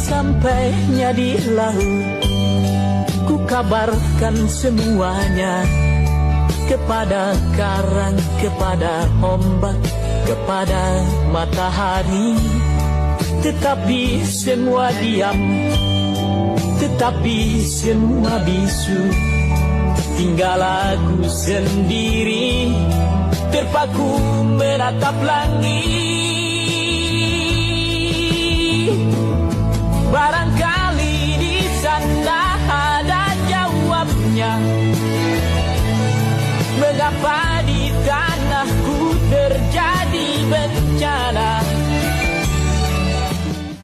Sampainya di laut, ku kabarkan semuanya kepada karang, kepada ombak, kepada matahari. Tetapi semua diam, tetapi semua bisu. Tinggal aku sendiri, terpaku menatap langit.